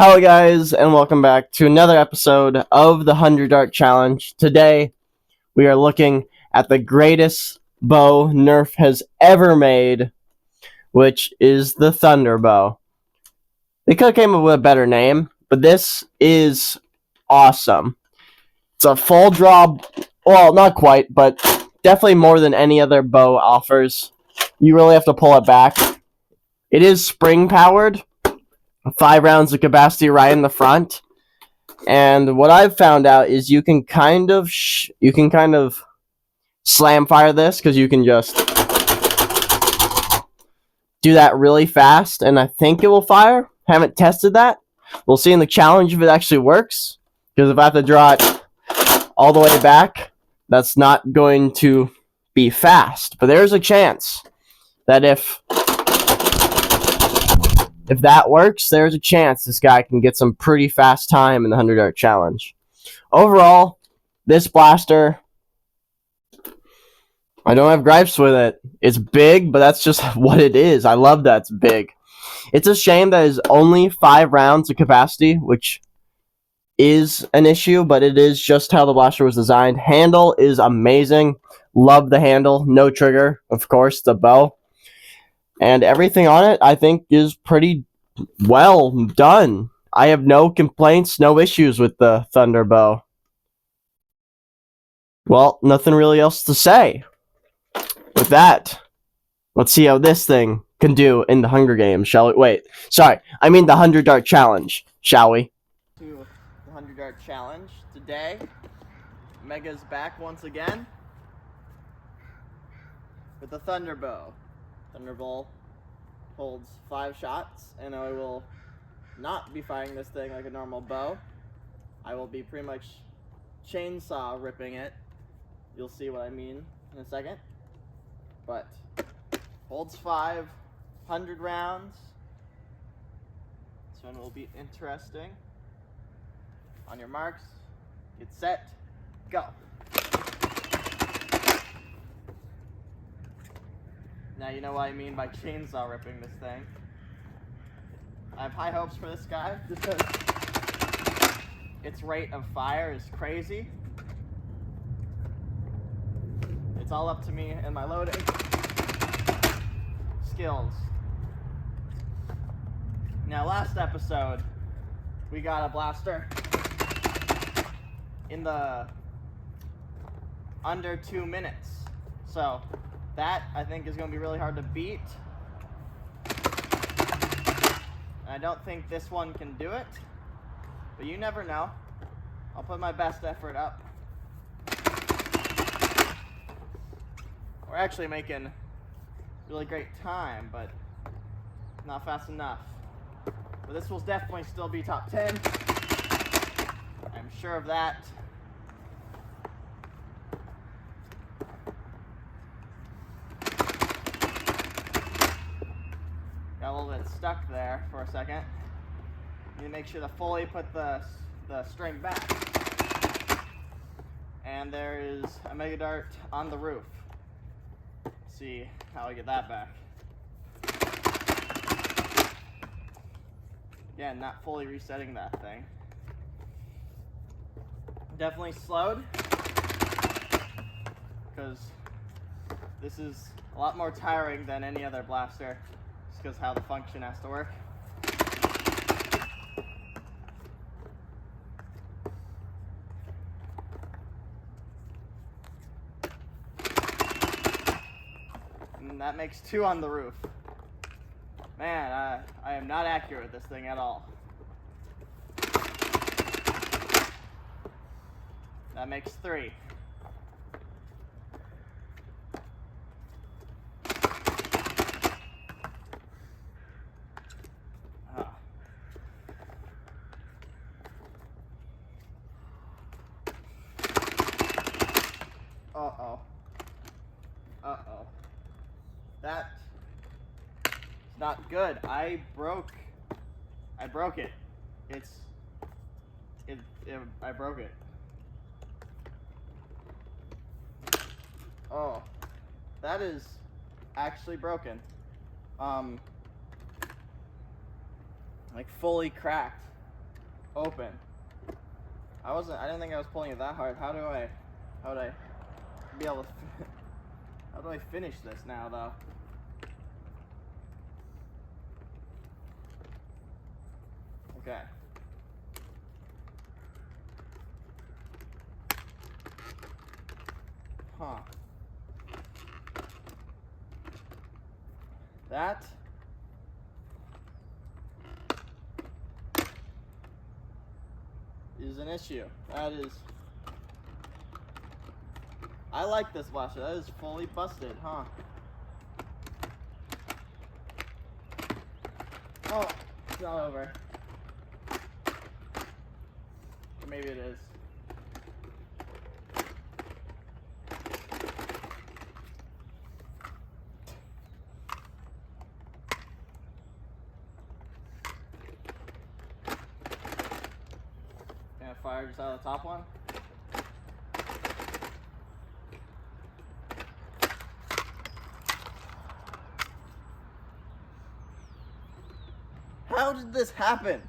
Hello guys, and welcome back to another episode of the 100 Dart Challenge. Today, we are looking at the greatest bow Nerf has ever made, which is the Thunder Bow. They could have came up with a better name, but this is awesome. It's a full draw, well, not quite, but definitely more than any other bow offers. You really have to pull it back. It is spring powered. 5 rounds of capacity right in the front, and what I've found out is you can kind of slam fire this because you can just do that really fast, and I think it will fire. Haven't tested that. We'll see in the challenge if it actually works, because if I have to draw it all the way back, that's not going to be fast. But there's a chance that if that works, there's a chance this guy can get some pretty fast time in the 100 Dart Challenge. Overall, this blaster, I don't have gripes with it. It's big, but that's just what it is. I love that it's big. It's a shame that it's only 5 rounds of capacity, which is an issue, but it is just how the blaster was designed. Handle is amazing. Love the handle. No trigger, of course, the bow. And everything on it, I think, is pretty well done. I have no complaints, no issues with the Thunder Bow. Well, nothing really else to say. With that, let's see how this thing can do in the Hunger Games, shall we? Wait, sorry, I mean the 100 Dart Challenge, shall we? To the 100 Dart Challenge today. Mega's back once again with the Thunder Bow. Thunderbolt holds 5 shots, and I will not be firing this thing like a normal bow. I will be pretty much chainsaw ripping it. You'll see what I mean in a second. But holds 500 rounds. This one will be interesting. On your marks, get set, go. Now you know what I mean by chainsaw ripping this thing. I have high hopes for this guy because its rate of fire is crazy. It's all up to me and my loading skills. Now last episode, we got a blaster in the under 2 minutes. So that, I think, is going to be really hard to beat. I don't think this one can do it, but you never know. I'll put my best effort up. We're actually making really great time, but not fast enough. But this will definitely still be top 10. I'm sure of that. Got a little bit stuck there for a second. Need to make sure to fully put the string back. And there is a Mega Dart on the roof. Let's see how I get that back. Again, not fully resetting that thing. Definitely slowed, because this is a lot more tiring than any other blaster. Because how the function has to work. And that makes 2 on the roof. Man, I am not accurate with this thing at all. That makes 3. Uh-oh. Uh-oh. That's not good. I broke it. I broke it. Oh. That is actually broken. Like fully cracked. open. I didn't think I was pulling it that hard. How would I be able to, how do I finish this now though? Okay. Huh. That is an issue. That is... I like this blaster. That is fully busted, huh? Oh, it's not over. Or maybe it is. Gonna fire just out of the top one. How did this happen?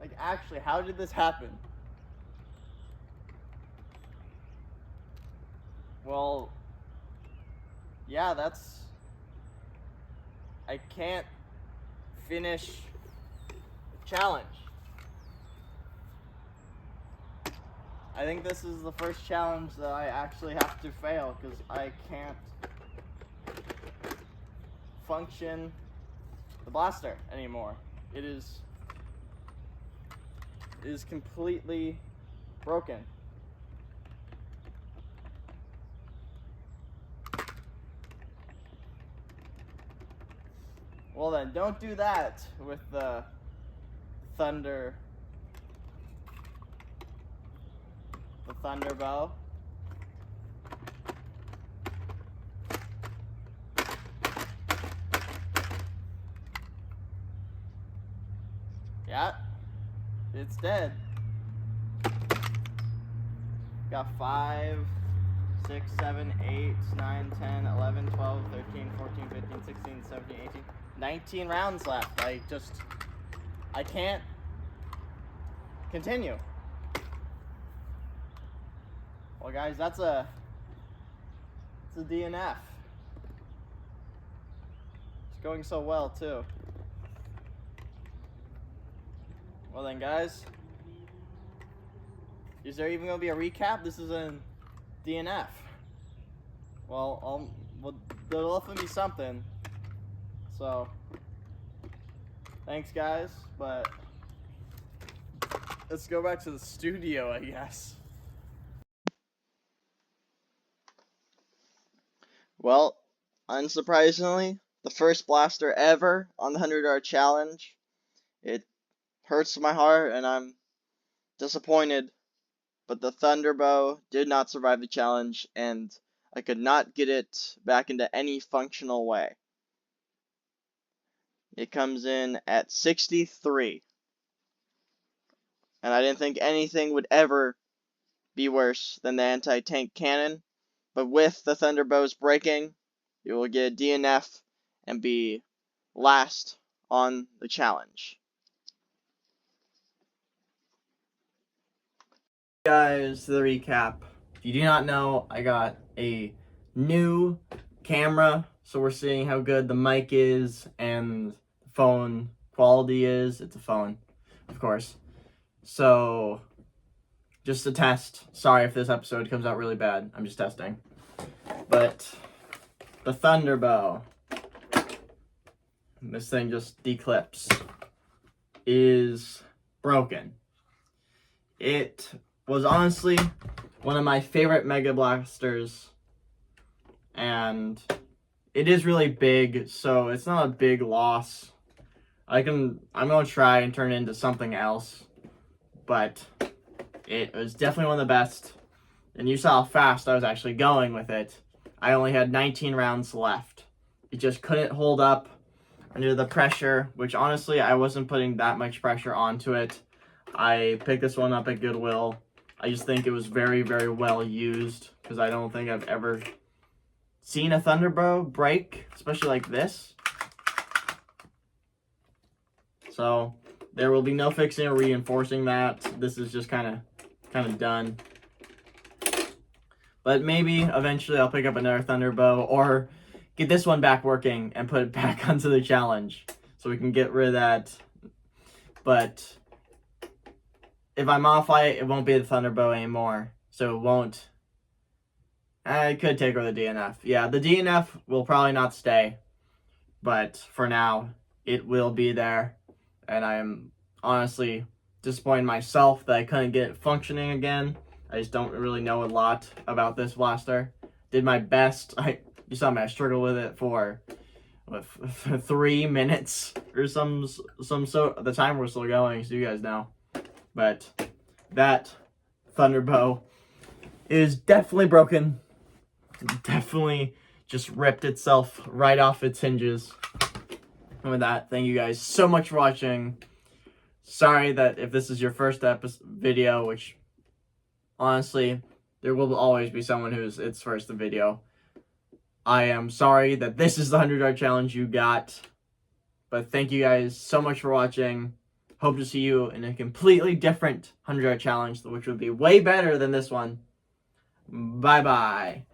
Like, actually, how did this happen? Well, yeah, I can't finish the challenge. I think this is the first challenge that I actually have to fail because I can't function the blaster anymore. It is completely broken. Well then, don't do that with the Thunder bow. Yeah, it's dead. Got 5, 6, 7, 8, 9, 10, 11, 12, 13, 14, 15, 16, 17, 18, 19 rounds left. I can't continue. Well guys, it's a DNF. It's going so well too. Well then guys, is there even gonna be a recap? This is a DNF. Well, there'll definitely be something. So, thanks guys, but let's go back to the studio, I guess. Well, unsurprisingly, the first blaster ever on the 100-yard challenge. It hurts my heart and I'm disappointed, but the Thunderbow did not survive the challenge and I could not get it back into any functional way. It comes in at 63. And I didn't think anything would ever be worse than the anti-tank cannon. But with the Thunderbow's breaking, you will get a DNF and be last on the challenge. Guys, the recap. If you do not know, I got a new camera, so we're seeing how good the mic is and the phone quality is. It's a phone, of course. So, just a test. Sorry if this episode comes out really bad. I'm just testing. But the Thunderbow, this thing just declips, is broken. It was honestly one of my favorite Mega Blasters, and it is really big, so it's not a big loss. I'm gonna try and turn it into something else, but it was definitely one of the best, and you saw how fast I was actually going with it. I only had 19 rounds left. It just couldn't hold up under the pressure, which honestly, I wasn't putting that much pressure onto it. I picked this one up at Goodwill. I just think it was very, very well used because I don't think I've ever seen a Thunderbow break, especially like this. So there will be no fixing or reinforcing that. This is just kind of done. But maybe eventually I'll pick up another Thunderbow or get this one back working and put it back onto the challenge so we can get rid of that. But if I modify it, it won't be the Thunderbow anymore. So it won't. I could take over the DNF. Yeah, the DNF will probably not stay. But for now, it will be there. And I am honestly disappointed in myself that I couldn't get it functioning again. I just don't really know a lot about this blaster. Did my best. You saw me, I struggled with it for 3 minutes or some so the timer was still going, so you guys know. But that Thunderbow is definitely broken. Definitely just ripped itself right off its hinges. And with that, thank you guys so much for watching. Sorry that if this is your first video, which honestly, there will always be someone who's its first video. I am sorry that this is the 100 Dart Challenge you got. But thank you guys so much for watching. Hope to see you in a completely different 100 Dart Challenge, which would be way better than this one. Bye-bye.